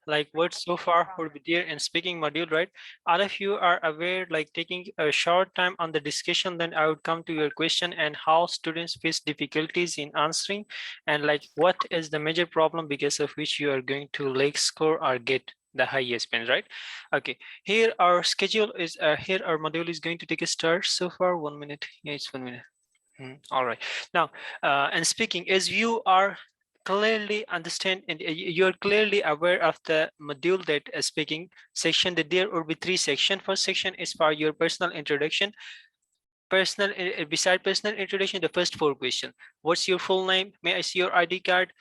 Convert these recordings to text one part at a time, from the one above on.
like what so far would be there in speaking module, right? All of you are aware, like taking a short time on the discussion, then I would come to your question and how students face difficulties in answering, and like what is the major problem because of which you are going to like score or get the highest pin, right? Okay, here our schedule is here our module is going to take a start. So far 1 minute, yeah, it's 1 minute. All right. Now, and speaking, as you are clearly understand and you're clearly aware of the module that speaking section, that there will be three sections. First section is for your personal introduction. Beside personal introduction, the first four questions: what's your full name, may I see your ID card,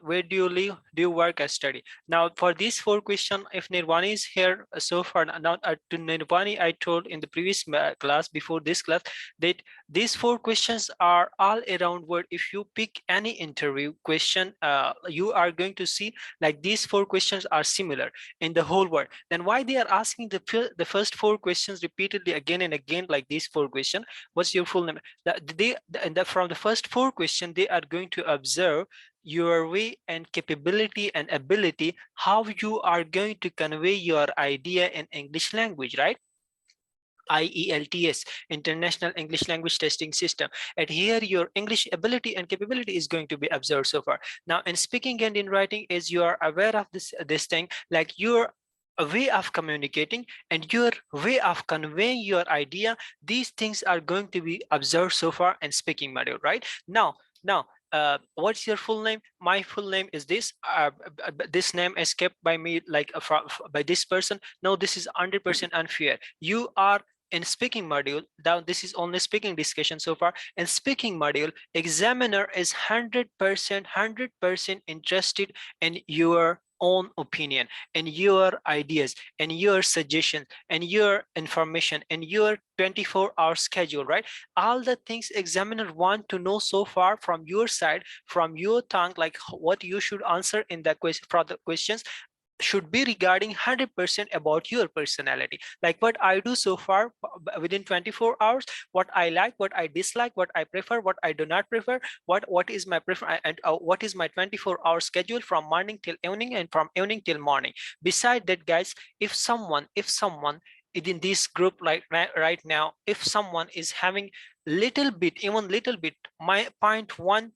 where do you live, do you work or study? Now for these four questions, if Nirvani is here so far, not to Nirvani, I told in the previous class, before this class, that these four questions are all around word. If you pick any interview question, you are going to see like these four questions are similar in the whole world. Then why they are asking the first four questions repeatedly again and again, like these four questions? What's your full name? From the first four questions, they are going to observe your way and capability and ability, how you are going to convey your idea in English language, right? IELTS, International English Language Testing System. And here your English ability and capability is going to be observed so far. Now in speaking and in writing, as you are aware of this thing, like your a way of communicating and your way of conveying your idea, these things are going to be observed so far in speaking module, right? Now, what's your full name? My full name is this. This name is kept by me, like by this person. No, this is 100% unfair. You are in speaking module. Now this is only speaking discussion so far. In speaking module, examiner is 100% interested in your own opinion and your ideas and your suggestions and your information and your 24-hour schedule, right? All the things examiner want to know so far from your side, from your tongue, like what you should answer in the question, for the questions should be regarding 100% about your personality, like what I do so far within 24 hours, what I like, what I dislike, what I prefer, what I do not prefer, what is my prefer, and what is my 24-hour schedule from morning till evening and from evening till morning. Beside that, guys, if someone within this group, like right now, if someone is having little bit, even little bit, my point one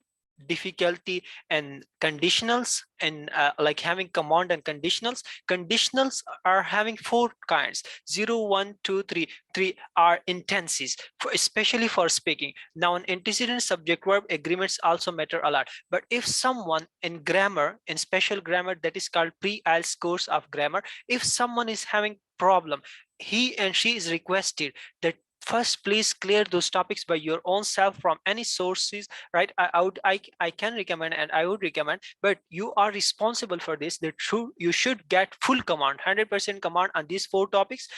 difficulty and conditionals, and like having command and conditionals are having four kinds: 0, 1, 2, 3. Three are intenses, especially for speaking. Now an antecedent, subject, verb, agreements also matter a lot. But if someone in grammar, in special grammar, that is called pre-IELTS course of grammar, if someone is having problem, he and she is requested that first please clear those topics by your own self from any sources, right? I can recommend and I would recommend, but you are responsible for this, that you should get full command, 100% command on these four topics: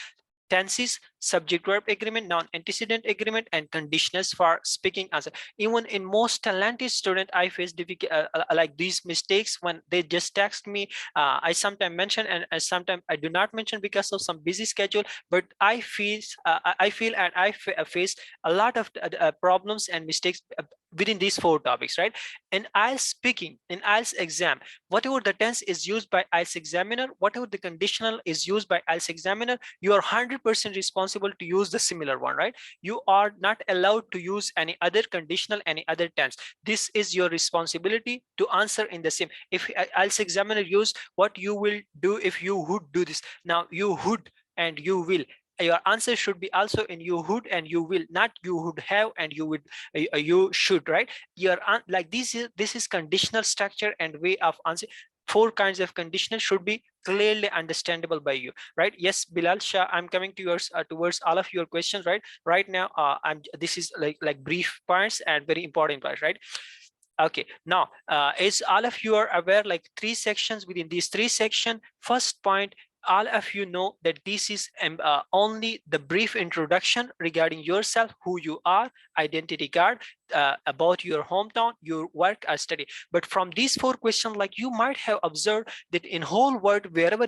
tenses, subject verb agreement, non-antecedent agreement, and conditionals for speaking answer. Even in most talented student, I face like these mistakes when they just text me. I sometimes mention and sometimes I do not mention because of some busy schedule, but I feel and face a lot of problems and mistakes within these four topics, right? In IELTS speaking, in IELTS exam, whatever the tense is used by IELTS examiner, whatever the conditional is used by IELTS examiner, you are 100% responsible to use the similar one, right? You are not allowed to use any other conditional, any other tense. This is your responsibility to answer in the same. If IELTS examiner use what you will do if you would do this, now you would and you will, your answer should be also in you would and you will, not you would have and you would, you should, right? Your like this is conditional structure and way of answer. Four kinds of conditional should be clearly understandable by you, right? Yes, Bilal Shah, I'm coming to yours, towards all of your questions, right now. This is like brief points and very important points, right? Okay, now as all of you are aware, like three sections. Within these three sections, first point, all of you know that this is only the brief introduction regarding yourself, who you are, identity card, about your hometown, your work or study. But from these four questions, like you might have observed that in whole world, wherever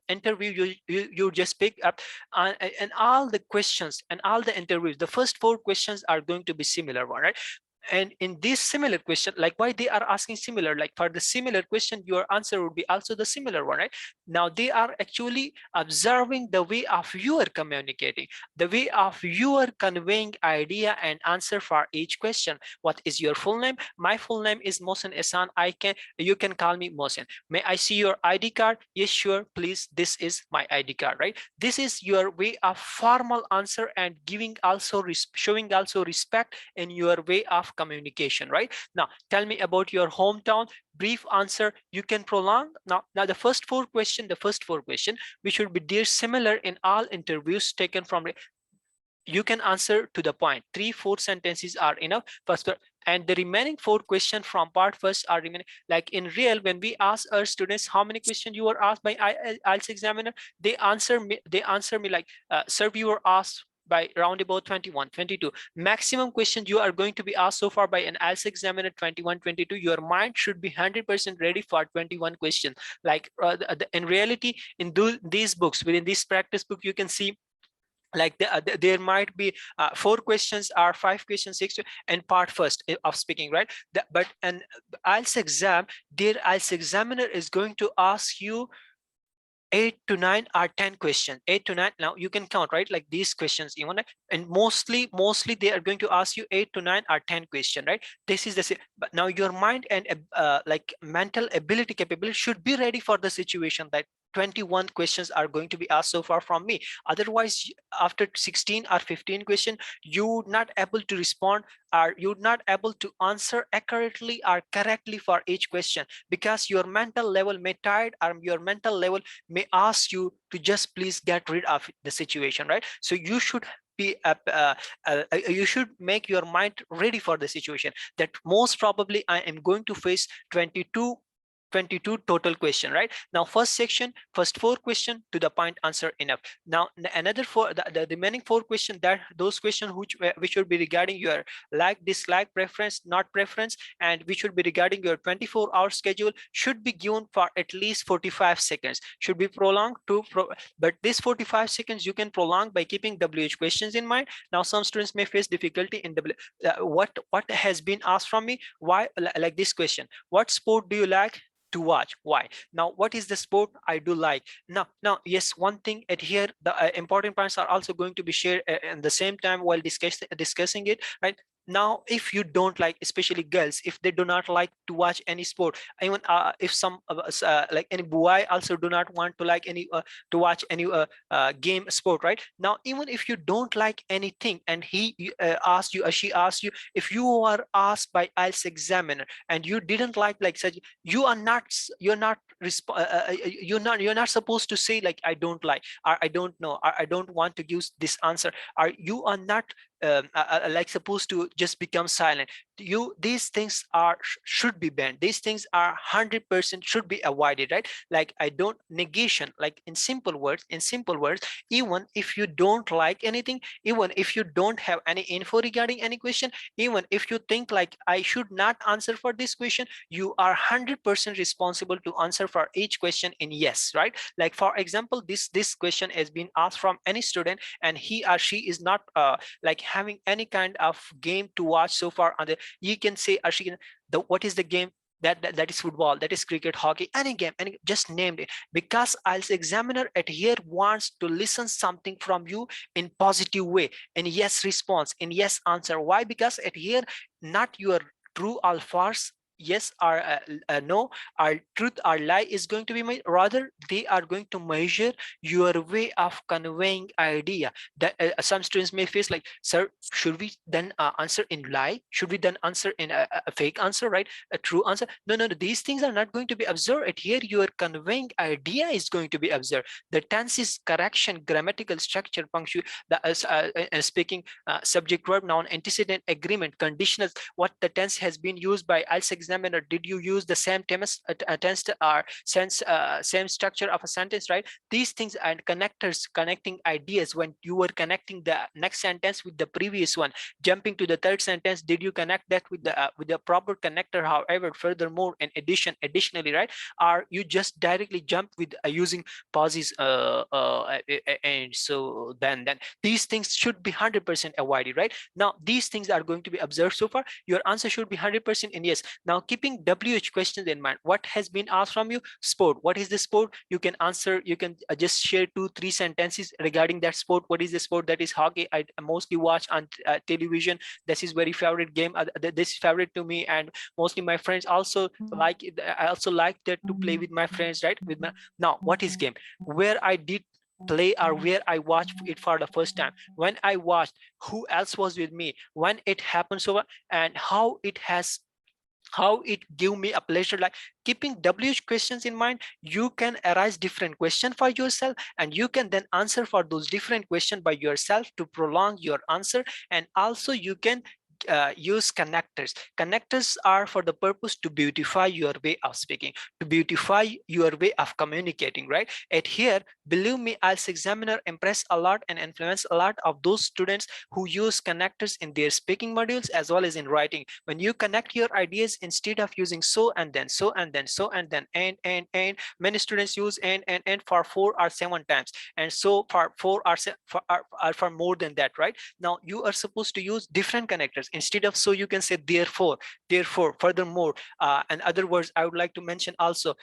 interview you just pick up, and all the questions and all the interviews, the first four questions are going to be similar one, right? And in this similar question, like why they are asking similar, like for the similar question, your answer would be also the similar one, right? Now they are actually observing the way of you are communicating, the way of you are conveying idea and answer for each question. What is your full name? My full name is Mohsen Ehsan. You can call me Mohsen. May I see your ID card? Yes, sure, please. This is my ID card, right? This is your way of formal answer and giving also showing also respect in your way of communication, right? Now tell me about your hometown. Brief answer, you can prolong. Now the first four question, which would be dear similar in all interviews taken from, you can answer to the point. 3-4 sentences are enough first, and the remaining 4 questions from part first are remaining. Like in real, when we ask our students how many questions you were asked by IELTS examiner, they answer me like, sir, we were asked by around about 21, 22. Maximum questions you are going to be asked so far by an IELTS examiner, 21, 22. Your mind should be 100% ready for 21 questions. Like in reality, in these books, within this practice book, you can see like there might be 4 questions or 5 questions, 6, and part first of speaking, right? But an IELTS exam, their IELTS examiner is going to ask you 8 to 9 or 10 questions, 8 to 9. Now you can count, right? Like these questions even, and mostly they are going to ask you 8 to 9 or 10 questions, right? This is the, but now your mind and like mental ability capability should be ready for the situation that 21 questions are going to be asked so far from me. Otherwise, after 16 or 15 questions, you not able to respond, or you're not able to answer accurately or correctly for each question, because your mental level may tired, or your mental level may ask you to just please get rid of the situation, right? So you should be you should make your mind ready for the situation that most probably I am going to face 22 total question, right? Now first section, first 4 question to the point, answer enough. Now another 4, the remaining 4 question, that those questions which will be regarding your like, dislike, preference, not preference, and which will be regarding your 24-hour schedule, should be given for at least 45 seconds, should be prolonged to but this 45 seconds you can prolong by keeping WH questions in mind. Now some students may face difficulty in what has been asked from me. Why, like this question, what sport do you like to watch? Why? Now what is the sport I do like? Now yes, one thing at here, the important points are also going to be shared at the same time while discussing it, right? Now if you don't like, especially girls, if they do not like to watch any sport, even if some of us like any boy also do not want to like any to watch any game sport, right? Now even if you don't like anything and he asks you, or she asks you, if you are asked by IELTS examiner and you didn't like such, you are not, you're not supposed to say like I don't like, or I don't know, or I don't want to use this answer, or you are not like supposed to just become silent. These things are should be banned. These things are 100% should be avoided, right? Like I don't, negation, like in simple words, even if you don't like anything, even if you don't have any info regarding any question, even if you think like I should not answer for this question, you are 100% responsible to answer for each question in yes, right? Like for example, this question has been asked from any student and he or she is not like having any kind of game to watch so far on the, you can say, or she can, what is the game, that is football, that is cricket, hockey, any game, any, just named it, because IELTS examiner at here wants to listen something from you in positive way, in yes response, in yes answer. Why? Because at here not your true or false, yes or no, our truth or lie is going to be made, rather they are going to measure your way of conveying idea. That some students may face like, sir, should we then answer in lie, should we then answer in a fake answer, right? A true answer? No, these things are not going to be observed at here. Your conveying idea is going to be observed. The tenses, correction, grammatical structure, punctuation, the speaking, subject, verb, noun, antecedent, agreement, conditionals, what the tense has been used by IELTS examiner, did you use the same tense or same structure of a sentence, right? These things and connectors, connecting ideas. When you were connecting the next sentence with the previous one, jumping to the third sentence, did you connect that with the proper connector? However, furthermore, in additionally, right, or you just directly jump with using pauses, and so then these things should be 100% avoided, right? Now these things are going to be observed so far. Your answer should be 100% in yes. Now keeping WH questions in mind, what has been asked from you? Sport. What is the sport? You can answer, you can just share 2-3 sentences regarding that sport. What is the sport? That is hockey. I mostly watch on television. This is very favorite game. This is favorite to me, and mostly my friends also like it. I also like that to play with my friends, right? With my, now what is game? Where I did play or where I watched it for the first time, when I watched, who else was with me, when it happened, so and how it give me a pleasure. Like keeping WH questions in mind, you can arise different question for yourself, and you can then answer for those different questions by yourself to prolong your answer. And also you can use connectors. Connectors are for the purpose to beautify your way of speaking, to beautify your way of communicating, right? At here, believe me, IELTS examiner impress a lot and influence a lot of those students who use connectors in their speaking modules as well as in writing. When you connect your ideas instead of using so and then, so and then, so and then, and many students use and for 4 or 7 times, and so for 4 or for more than that, right? Now you are supposed to use different connectors. Instead of so, you can say therefore, furthermore. And other words, I would like to mention also,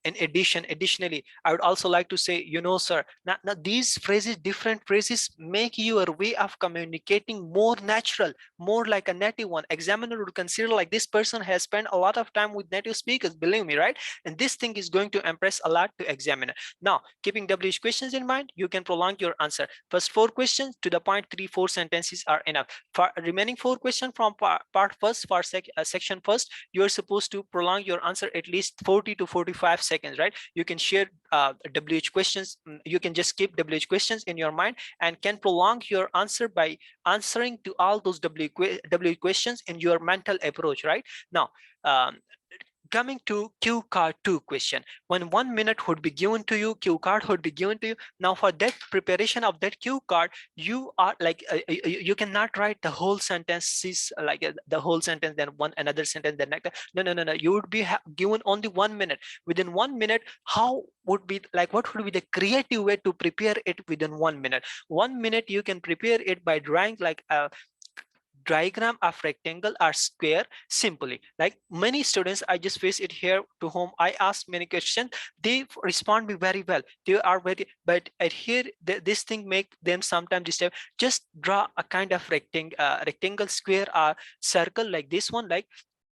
additionally, I would also like to say, sir. Now these phrases, different phrases, make your way of communicating more natural, more like a native one. Examiner would consider like this person has spent a lot of time with native speakers, believe me, right? And this thing is going to impress a lot to examiner. Now, keeping WH questions in mind, you can prolong your answer. First 4 questions to the point, 3-4 sentences are enough. For remaining 4 questions from part first, for section first, you're supposed to prolong your answer at least 40 to 45 seconds, right? You can share WH questions. You can just keep WH questions in your mind and can prolong your answer by answering to all those WH questions in your mental approach, right? Now, coming to cue card 2 question, when 1 minute would be given to you, cue card would be given to you. Now for that preparation of that cue card, you are like you cannot write the whole sentences, like the whole sentence, then one another sentence, then like that. No, you would be given only 1 minute. Within 1 minute, how would be like, what would be the creative way to prepare it within 1 minute? 1 minute you can prepare it by drawing like a diagram of rectangle or square simply. Like many students, I just face it here, to whom I ask many questions, they respond me very well, they are very, but at here this thing make them sometimes disturb. Just draw a kind of rectangle, square or circle like this one, like,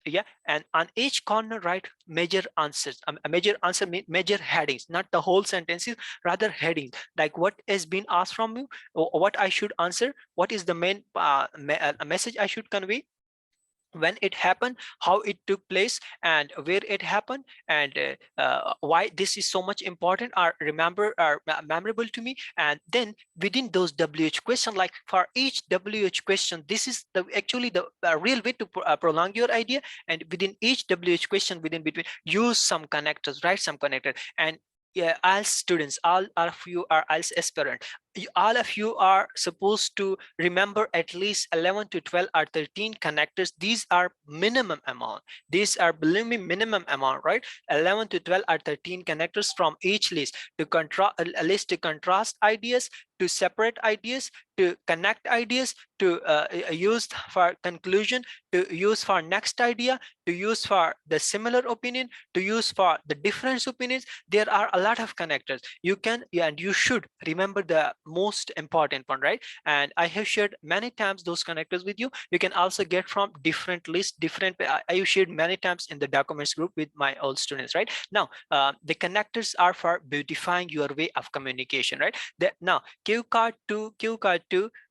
yeah, and on each corner write major answers. A major answer mean major headings, not the whole sentences, rather headings, like what has been asked from you, or what I should answer, what is the main message I should convey, when it happened, how it took place, and where it happened, and why this is so much important or remember or memorable to me. And then within those WH question, like for each WH question, this is the actually the real way to prolong your idea. And within each WH question, within between, use some connectors, write some connector. And yeah, IELTS students, all of you are IELTS aspirant, all of you are supposed to remember at least 11 to 12 or 13 connectors. These are minimum amount. These are, believe me, minimum amount, right? 11 to 12 or 13 connectors from each list, to contrast a list, to contrast ideas, to separate ideas, to connect ideas, to use for conclusion, to use for next idea, to use for the similar opinion, to use for the difference opinions. There are a lot of connectors. You can, yeah, and you should remember the most important one, right? And I have shared many times those connectors with you. You can also get from different lists, different, I have shared many times in the documents group with my old students, right? Now the connectors are for beautifying your way of communication, right? Now cue card 2,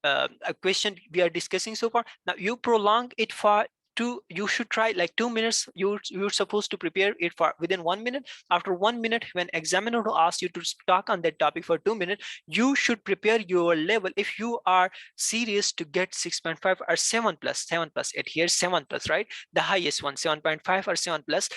a question we are discussing so far. Now you prolong it for you should try like 2 minutes. You're supposed to prepare it for within 1 minute. After 1 minute, when examiner will ask you to talk on that topic for 2 minutes, you should prepare your level. If you are serious to get 6.5 or 7 plus, 7 plus, it here 7 plus, right? The highest one, 7.5 or 7 plus.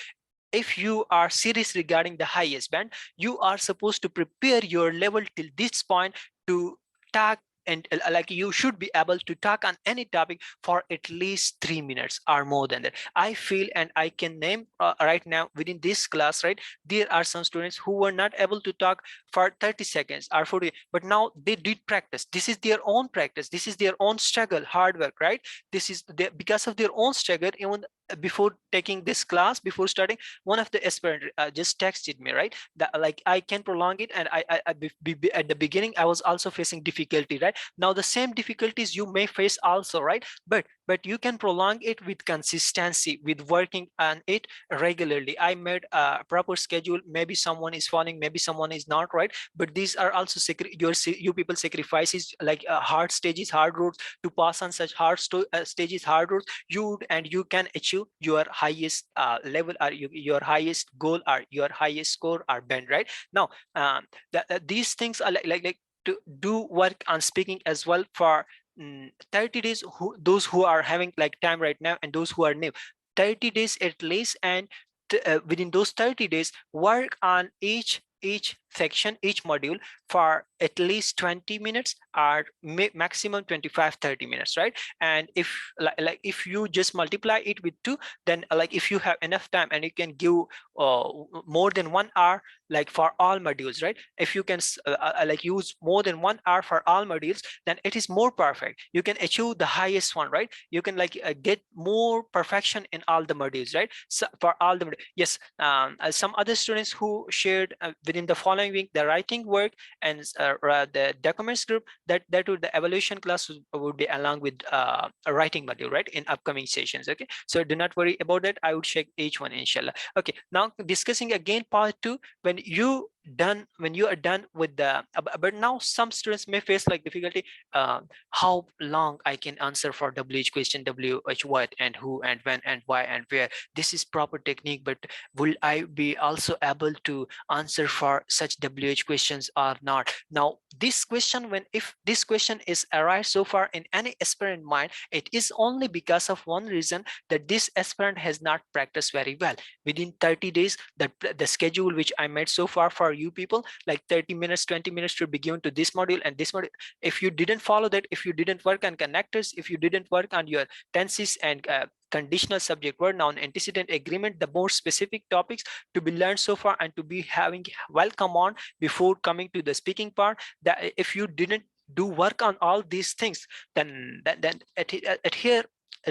If you are serious regarding the highest band, you are supposed to prepare your level till this point to talk, and like you should be able to talk on any topic for at least 3 minutes or more than that. I feel, and I can name right now within this class, right, there are some students who were not able to talk for 30 seconds or 40, but now they did practice. This is their own practice, this is their own struggle, hard work, right? This is because of their own struggle. Even before taking this class, before starting, one of the aspirant just texted me, right, that like I can prolong it, and at the beginning I was also facing difficulty, right? Now the same difficulties you may face also, right? But you can prolong it with consistency, with working on it regularly. I made a proper schedule. Maybe someone is following, maybe someone is not, right? But these are also you people sacrifices, like hard stages, hard roads to pass on such hard stages, hard roads. You can achieve your highest level, or your highest goal, or your highest score or band, right? Now these things are like to do work on speaking as well for 30 days. Those who are having like time right now, and those who are new, 30 days at least. And within those 30 days, work on each section, each module for at least 20 minutes or maximum 25-30 minutes, right? And if like if you just multiply it with 2, then like if you have enough time and you can give more than 1 hour like for all modules, right? If you can like use more than 1 hour for all modules, then it is more perfect. You can achieve the highest one, right? You can like get more perfection in all the modules, right? So for all the yes, some other students who shared within the following week the writing work and the documents group, that would the evaluation class would be along with a writing module, right, in upcoming sessions. Okay, so do not worry about that. I would check each one, inshallah. Okay, now discussing again part 2. When you are done with the but now some students may face like difficulty, how long I can answer for WH question, WH what and who and when and why and where. This is proper technique, but will I be also able to answer for such WH questions or not? Now this question, when if this question is arise so far in any aspirant mind, it is only because of one reason, that this aspirant has not practiced very well. Within 30 days, the schedule which I made so far for you people, like 30 minutes, 20 minutes should be given to this module and this module. If you didn't follow that, if you didn't work on connectors, if you didn't work on your tenses and conditional, subject, verb, noun, antecedent, agreement, the more specific topics to be learned so far and to be having welcome on before coming to the speaking part, that if you didn't do work on all these things, then at here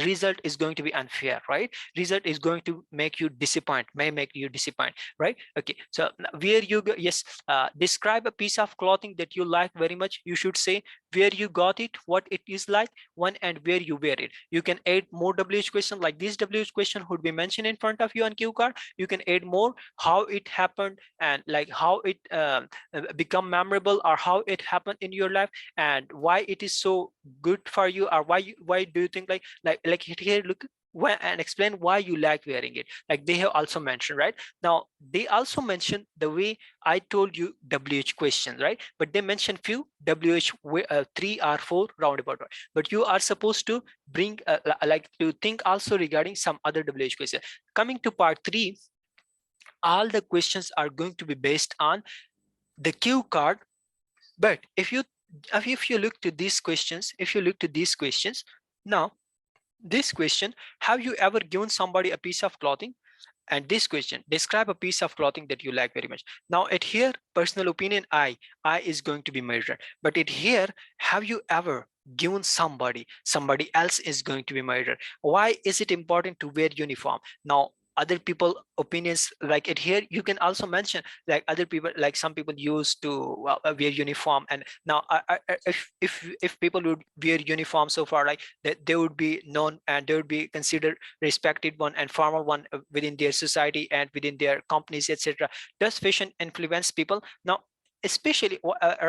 result is going to be unfair, right? Result is going to make you disappoint, may make you disappoint, right? Okay, so where you go, yes, describe a piece of clothing that you like very much. You should say where you got it, what it is like, when and where you wear it. You can add more WH question, like this WH question would be mentioned in front of you on cue card. You can add more, how it happened, and like how it become memorable, or how it happened in your life, and why it is so good for you, or why do you think like here, look, and explain why you like wearing it. Like they have also mentioned, right? Now they also mentioned the way I told you WH questions, right? But they mentioned few WH 3 or 4 roundabout, right? But you are supposed to bring like to think also regarding some other WH questions. Coming to part 3, all the questions are going to be based on the cue card. But if you look to these questions, now this question, have you ever given somebody a piece of clothing? And this question, describe a piece of clothing that you like very much. Now at here, personal opinion, I is going to be measured. But at here, have you ever given somebody else is going to be measured. Why is it important to wear uniform? Now other people opinions, like it here you can also mention, like other people, like some people used to wear uniform, and now if people would wear uniform so far, like that they would be known and they would be considered respected one and formal one within their society and within their companies, etc. Does fashion influence people? Now especially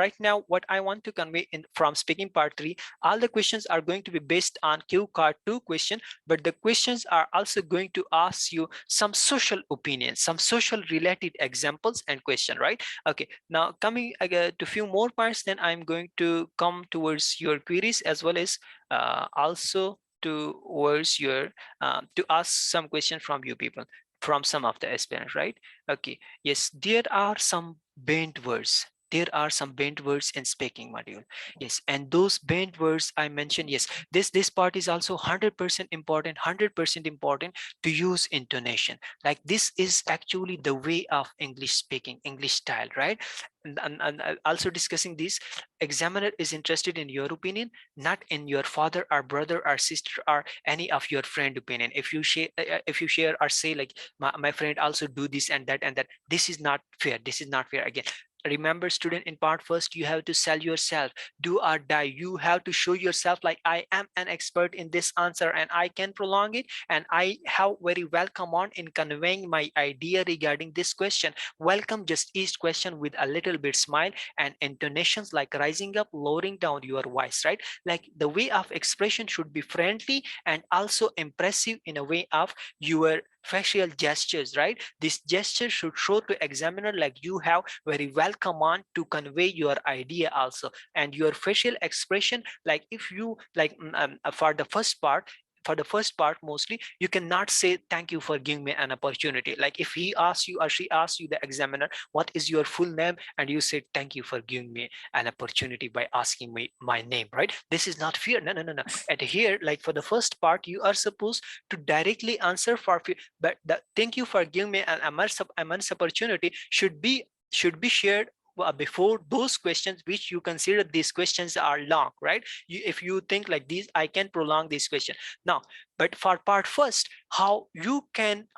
right now, what I want to convey in from speaking part 3, all the questions are going to be based on Q card 2 question, but the questions are also going to ask you some social opinions, some social related examples and question, right? Okay, now coming to few more parts, then I'm going to come towards your queries, as well as also towards your to ask some questions from you people, from some of the aspirants, right? Okay, yes, there are some banned words. There are some banned words in speaking module. Yes, and those banned words I mentioned, yes, this part is also 100% important, 100% important to use intonation. Like this is actually the way of English speaking, English style, right? And also discussing this, examiner is interested in your opinion, not in your father or brother or sister or any of your friend opinion. If you share or say like my friend also do this and that, this is not fair, this is not fair. Again, remember student, in part first you have to sell yourself, do or die. You have to show yourself like I am an expert in this answer and I can prolong it, and I have very well come on in conveying my idea regarding this question. Welcome just each question with a little bit smile and intonations, like rising up, lowering down your voice, right? Like the way of expression should be friendly and also impressive in a way of your facial gestures, right? This gesture should show to examiner like you have very well command to convey your idea also. And your facial expression, like if you like for the first part mostly, you cannot say thank you for giving me an opportunity. Like if he asks you or she asks you, the examiner, what is your full name, and you say thank you for giving me an opportunity by asking me my name, right? This is not fear. No, no, no, no. At here, like for the first part, you are supposed to directly answer for fear, but the thank you for giving me an immense opportunity should be shared before those questions which you consider these questions are long, right? If you think like these, I can prolong this question now. But for part first, how you can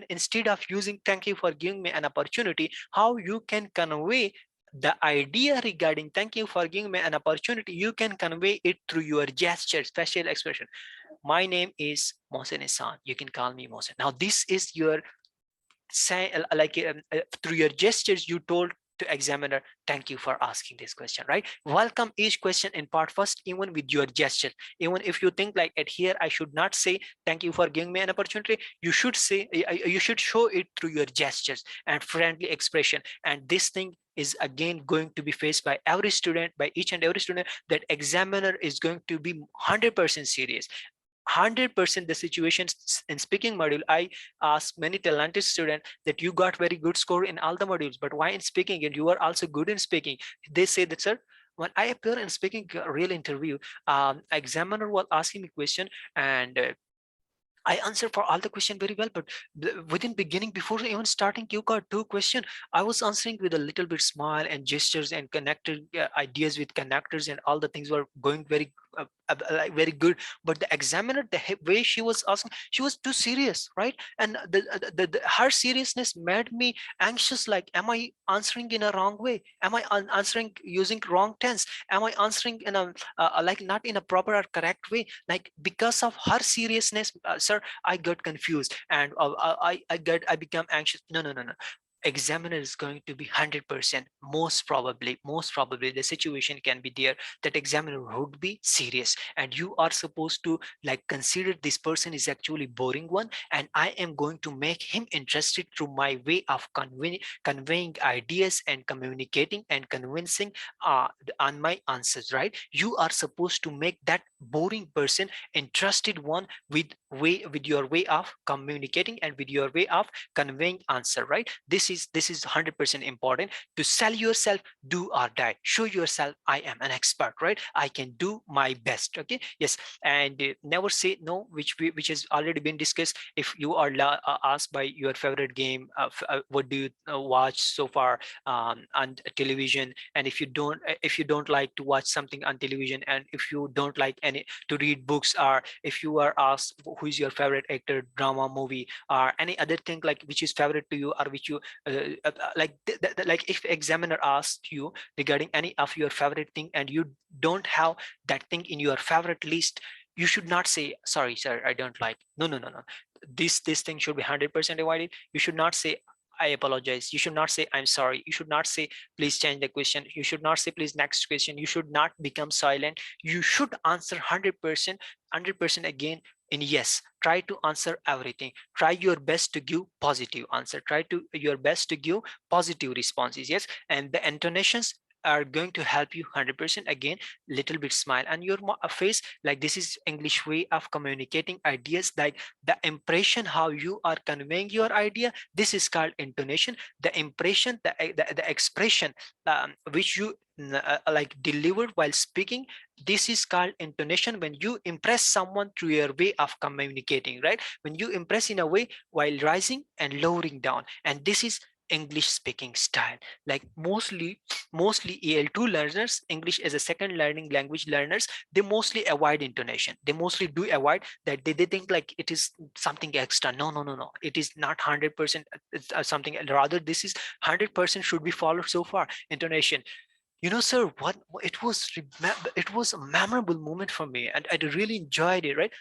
instead of using thank you for giving me an opportunity, how you can convey the idea regarding thank you for giving me an opportunity, you can convey it through your gestures, facial expression. My name is Mohsen Isan, you can call me Mohsen. Now this is your say, through your gestures you told to examiner thank you for asking this question, right? Welcome each question in part first, even with your gesture. Even if you think like at here I should not say thank you for giving me an opportunity, you should say, you should show it through your gestures and friendly expression. And this thing is again going to be faced by every student, by each and every student, that examiner is going to be 100% serious. 100% the situations in speaking module. I ask many talented students that you got very good score in all the modules, but why in speaking and you are also good in speaking? They say that, sir, when I appear in speaking real interview, examiner was asking me question, and I answer for all the question very well, but within beginning, before even starting Q card 2 question, I was answering with a little bit smile and gestures and connected ideas with connectors, and all the things were going like very good. But the examiner, the way she was asking, she was too serious, right? And her seriousness made me anxious. Like, am I answering in a wrong way? Am I answering using wrong tense? Am I answering in a like not in a proper or correct way? Like because of her seriousness, sir, I got confused, and I become anxious. No, no, no, no. Examiner is going to be 100%. Most probably the situation can be there that examiner would be serious, and you are supposed to like consider this person is actually boring one, and I am going to make him interested through my way of conveying ideas and communicating and convincing on my answers, right? You are supposed to make that boring person interested one with your way of communicating and with your way of conveying answer, right? This is 100% important. To sell yourself, do or die, show yourself I am an expert, right? I can do my best. Okay, yes. And never say no, which has already been discussed. If you are asked by your favorite game, what do you watch so far on television, and if you don't like to watch something on television, and if you don't like any to read books, or if you are asked who is your favorite actor, drama, movie, or any other thing like which is favorite to you, or which you like if examiner asks you regarding any of your favorite thing and you don't have that thing in your favorite list, you should not say sorry sir, I don't like. No, no, no, no. This thing should be 100% avoided. You should not say I apologize. You should not say I'm sorry. You should not say please change the question. You should not say please next question. You should not become silent. You should answer 100%, 100% again in yes. Try to answer everything. Try your best to give positive answer. Try to your best to give positive responses. Yes, and the intonations are going to help you 100%. Again, little bit smile and your face, like this is English way of communicating ideas, like the impression how you are conveying your idea, this is called intonation. The impression, the expression which you like delivered while speaking, this is called intonation. When you impress someone through your way of communicating, right? When you impress in a way while rising and lowering down, and this is English speaking style. Like mostly EL2 learners, English as a second learning language learners, they mostly avoid intonation. They mostly do avoid that. They think like it is something extra. No, no, no, no. It is not 100% something. Rather, this is 100% should be followed so far. Intonation. You know, sir, what it was a memorable moment for me, and I really enjoyed it, right?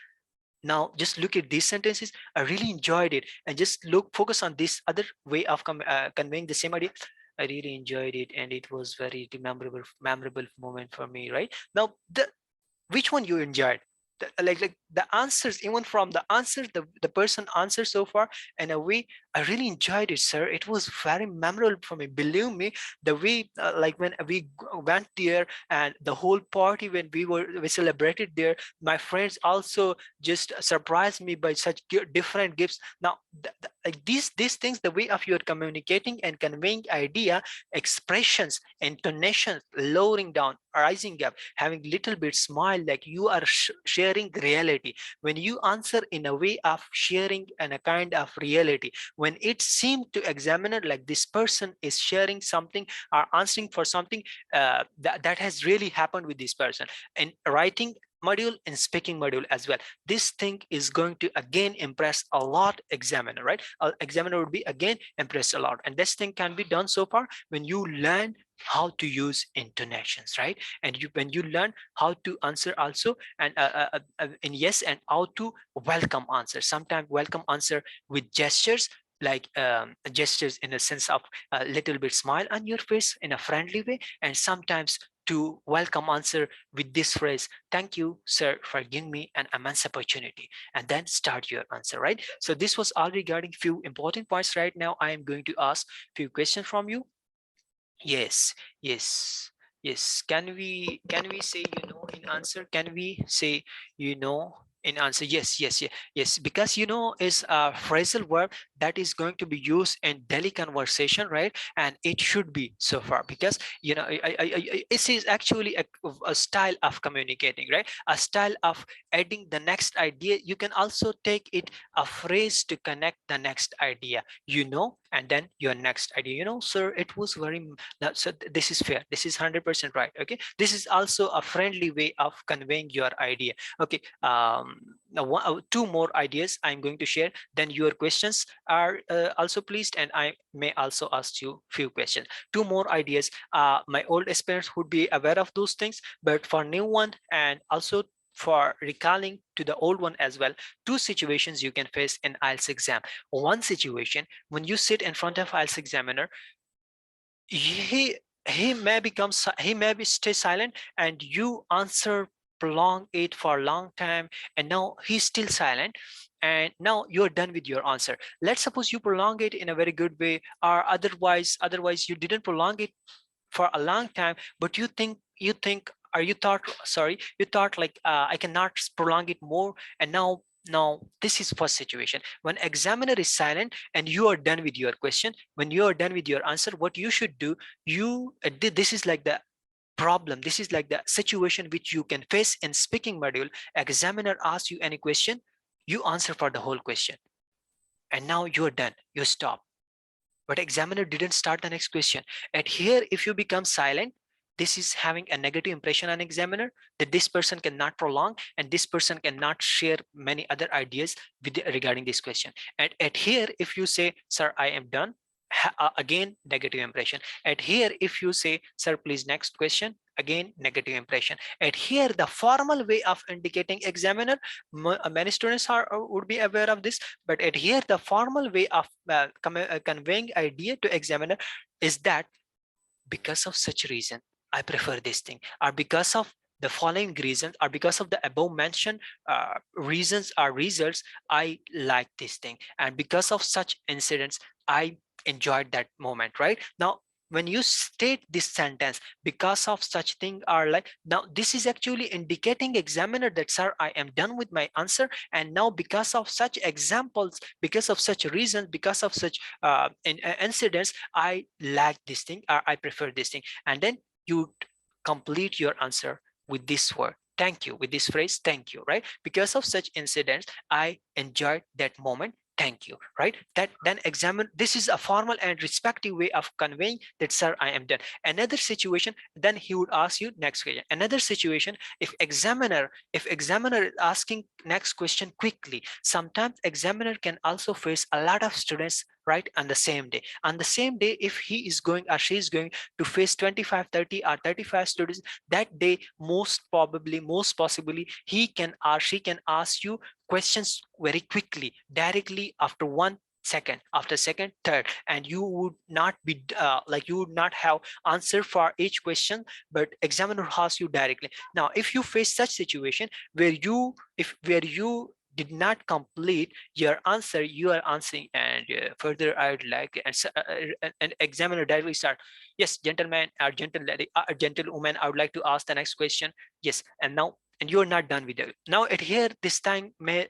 Now just look at these sentences. I really enjoyed it, and just focus on this other way of conveying the same idea. I really enjoyed it, and it was very memorable moment for me, right? Now which one you enjoyed? Like the answers, even from the answers the person answered so far, in a way I really enjoyed it, sir. It was very memorable for me, believe me. The way like when we went there, and the whole party when we celebrated there, my friends also just surprised me by such different gifts. Now like these things, the way of your communicating and conveying idea, expressions, intonations, lowering down, rising up, having little bit smile, like you are sharing reality. When you answer in a way of sharing and a kind of reality, when it seemed to examiner like this person is sharing something or answering for something that has really happened with this person, and writing module and speaking module as well, this thing is going to again impress a lot examiner, right? Examiner would be again impressed a lot, and this thing can be done so far when you learn how to use intonations, right? And when you learn how to answer also, and in yes, and how to welcome answer, sometimes welcome answer with gestures, like gestures in a sense of a little bit smile on your face in a friendly way, and sometimes to welcome answer with this phrase, thank you sir for giving me an immense opportunity, and then start your answer, right? So this was all regarding few important points. Right now I am going to ask few questions from you. Yes, yes, yes. Can we say in answer? Can we say in answer? Yes, yes, yes, yes. Because is a phrasal verb that is going to be used in daily conversation, right? And it should be so far, because it is actually a style of communicating, right? A style of adding the next idea. You can also take it a phrase to connect the next idea, and then your next idea. Sir, it was very so this is fair, this is 100% right. Okay, this is also a friendly way of conveying your idea. Okay, now two more ideas I'm going to share, then your questions are also pleased, and I may also ask you few questions. Two more ideas. My old aspirants would be aware of those things, but for new one, and also for recalling to the old one as well, two situations you can face in IELTS exam. One situation, when you sit in front of IELTS examiner, he may be stay silent, and you answer prolong it for a long time, and now he's still silent, and now you're done with your answer. Let's suppose you prolong it in a very good way, or otherwise you didn't prolong it for a long time, but you think or you thought, sorry, you thought like I cannot prolong it more, and now this is first situation when examiner is silent and you are done with your question, when you are done with your answer. What you should do, this is like the problem, this is like the situation which you can face in speaking module. Examiner asks you any question, you answer for the whole question, and now you're done, you stop. But examiner didn't start the next question. And here, if you become silent, this is having a negative impression on examiner, that this person cannot prolong, and this person cannot share many other ideas regarding this question. And at here, if you say, sir, I am done, again negative impression. At here, if you say, sir, please next question, again negative impression. And here the formal way of indicating examiner, many students are would be aware of this, but at here the formal way of conveying idea to examiner is that because of such reason I prefer this thing, or because of the following reasons, or because of the above mentioned reasons or results, I like this thing, and because of such incidents I enjoyed that moment. Right now, when you state this sentence, because of such thing, are like, now this is actually indicating examiner that, sir, I am done with my answer, and now because of such examples, because of such reasons, because of such incidents, I like this thing, or I prefer this thing. And then you complete your answer with this word, thank you, with this phrase, thank you. Right, because of such incidents I enjoyed that moment, thank you. Right, that then examine, this is a formal and respective way of conveying that, sir, I am done. Another situation, then he would ask you next question. Another situation, if examiner is asking next question quickly, sometimes examiner can also face a lot of students, right, on the same day. On the same day, if he is going or she is going to face 25, 30 or 35 students that day, most probably, most possibly, he can or she can ask you questions very quickly, directly, after 1 second, after second, third, and you would not be you would not have answer for each question, but examiner asks you directly. Now if you face such situation where you did not complete your answer, you are answering, and further I would like, and examiner directly start, yes, gentleman or gentle lady, gentlewoman, I would like to ask the next question. Yes, and now, and you're not done with it. Now at here, this time may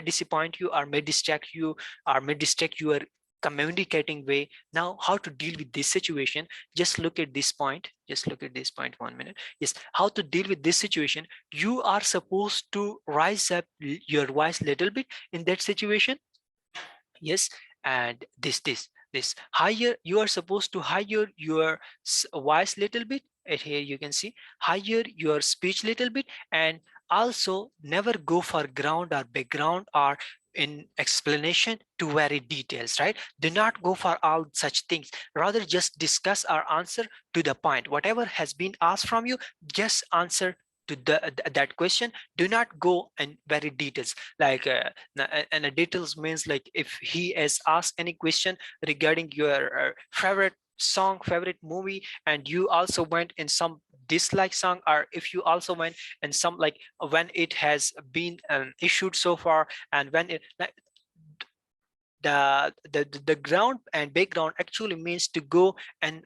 disappoint you, or may distract you, or may distract your communicating way. Now how to deal with this situation, just look at this point, just look at this point, 1 minute. Yes, how to deal with this situation, you are supposed to rise up your voice little bit in that situation. Yes, and this higher, you are supposed to higher your voice little bit. And here you can see, higher your speech little bit, and also never go for ground or background or in explanation to very details. Right, do not go for all such things, rather just discuss or answer to the point. Whatever has been asked from you, just answer to that question. Do not go in very details, like and the details means, like if he has asked any question regarding your favorite song, favorite movie, and you also went in some dislike song, or if you also went in some, like when it has been issued so far, and when it like, the ground and background actually means to go and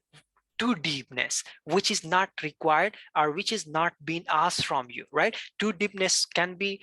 to deepness, which is not required, or which is not being asked from you. Right, to deepness can be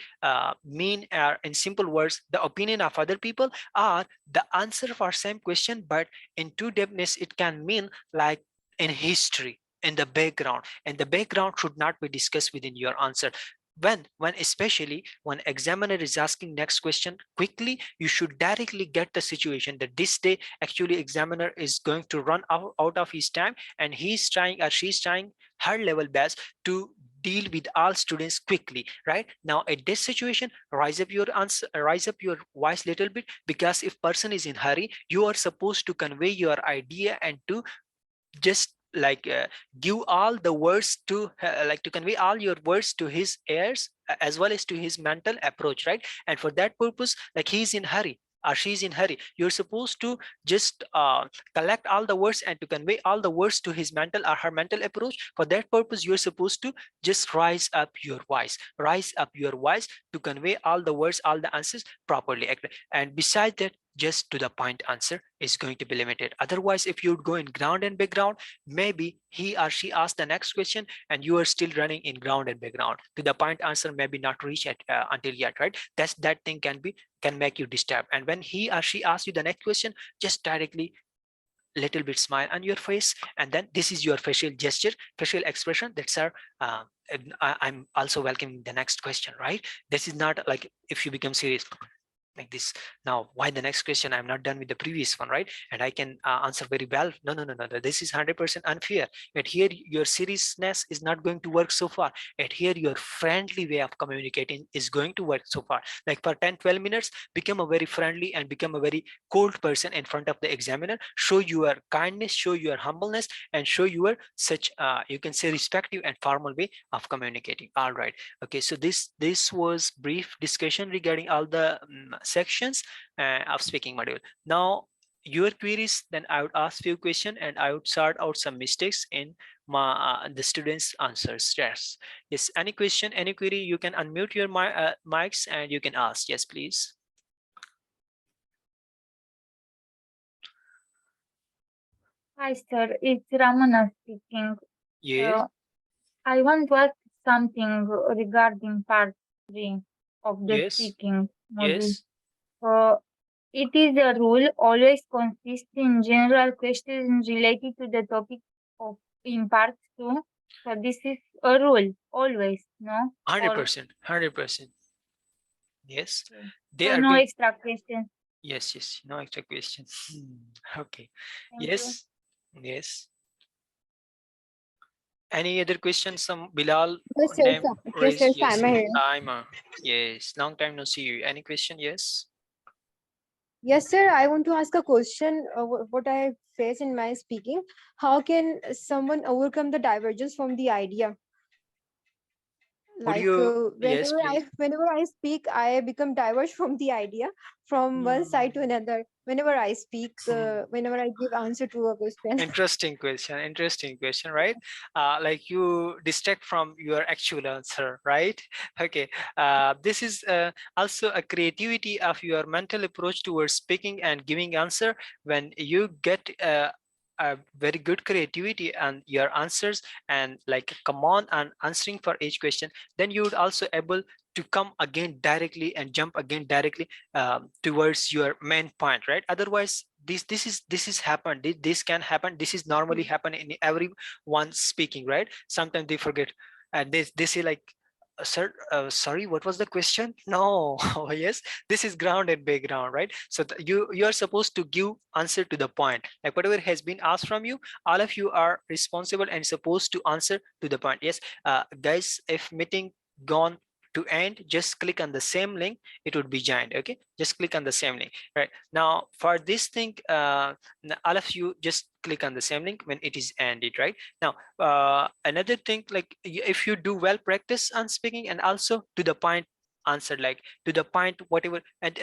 mean, in simple words, the opinion of other people, or the answer for same question, but in to deepness it can mean like in history, in the background, and the background should not be discussed within your answer. When especially when examiner is asking next question quickly, you should directly get the situation that this day actually examiner is going to run out of his time, and he's trying or she's trying her level best to deal with all students quickly. Right, now at this situation, rise up your answer, rise up your voice little bit, because if person is in hurry, you are supposed to convey your idea and to just give all the words to to convey all your words to his ears, as well as to his mental approach. Right, and for that purpose, like he's in hurry or she's in hurry, you're supposed to just collect all the words and to convey all the words to his mental or her mental approach. For that purpose, you're supposed to just rise up your voice, rise up your voice to convey all the words, all the answers properly. And besides that, just to the point answer is going to be limited. Otherwise, if you'd go in ground and background, maybe he or she asked the next question and you are still running in ground and background. To the point answer maybe not reach at until yet. Right, that thing can make you disturb. And when he or she asks you the next question, just directly little bit smile on your face, and then this is your facial gesture, facial expression, that's our I'm also welcoming the next question. Right, this is not like if you become serious, like this. Now why the next question, I'm not done with the previous one, right? And I can answer very well. No, this is 100% unfair. At here your seriousness is not going to work so far. At here your friendly way of communicating is going to work so far. Like for 10-12 minutes become a very friendly and become a very cold person in front of the examiner. Show your kindness, show your humbleness, and show your such you can say respectful and formal way of communicating. All right. Okay, so this was brief discussion regarding all the sections of speaking module. Now your queries, then I would ask few question and I would sort out some mistakes in my the students answers. Yes, any question, any query, you can unmute your mics and you can ask. Yes, please. Hi, sir. It's Ramana speaking. Yes. I want to ask something regarding part 3 of the Yes. speaking module. Yes. It is a rule always consists in general questions related to the topic of in part 2. So this is a rule always, no? Or 100%. 100%. Yes. okay. They So are no going. extra questions. Yes. No extra questions. Okay. Thank you. Yes. Yes. Any other questions? Some Bilal Yes, sir. name Yes, sir. raised. Yes. I'm here. Timer. Yes. Long time no see you. Any question? Yes. Yes, sir. I want to ask a question. What I face in my speaking. How can someone overcome the divergence from the idea? Would Like you? Yes, please. whenever I speak, I become diverged from the idea from one side to Hmm. another. Whenever I speak, whenever I give answer to a question. Interesting question. Interesting question, right? Like you distract from your actual answer, right? Okay. This is also a creativity of your mental approach towards speaking and giving answer. When you get a very good creativity and your answers and like come on and answering for each question, then you would also able to come again directly and jump again directly towards your main point, right? Otherwise this is happened, this can happen, this is normally happen in everyone speaking, right? Sometimes they forget and they say like sir, sorry, what was the question? No. Yes, this is ground and background, right? So you are supposed to give answer to the point, like whatever has been asked from you, all of you are responsible and supposed to answer to the point. Yes, guys, if meeting gone to end, just click on the same link, it would be joined. Okay, just click on the same link. Right now for this thing, all of you just click on the same link when it is ended. Right now, another thing, like if you do well practice on speaking and also to the point answer, like to the point whatever, and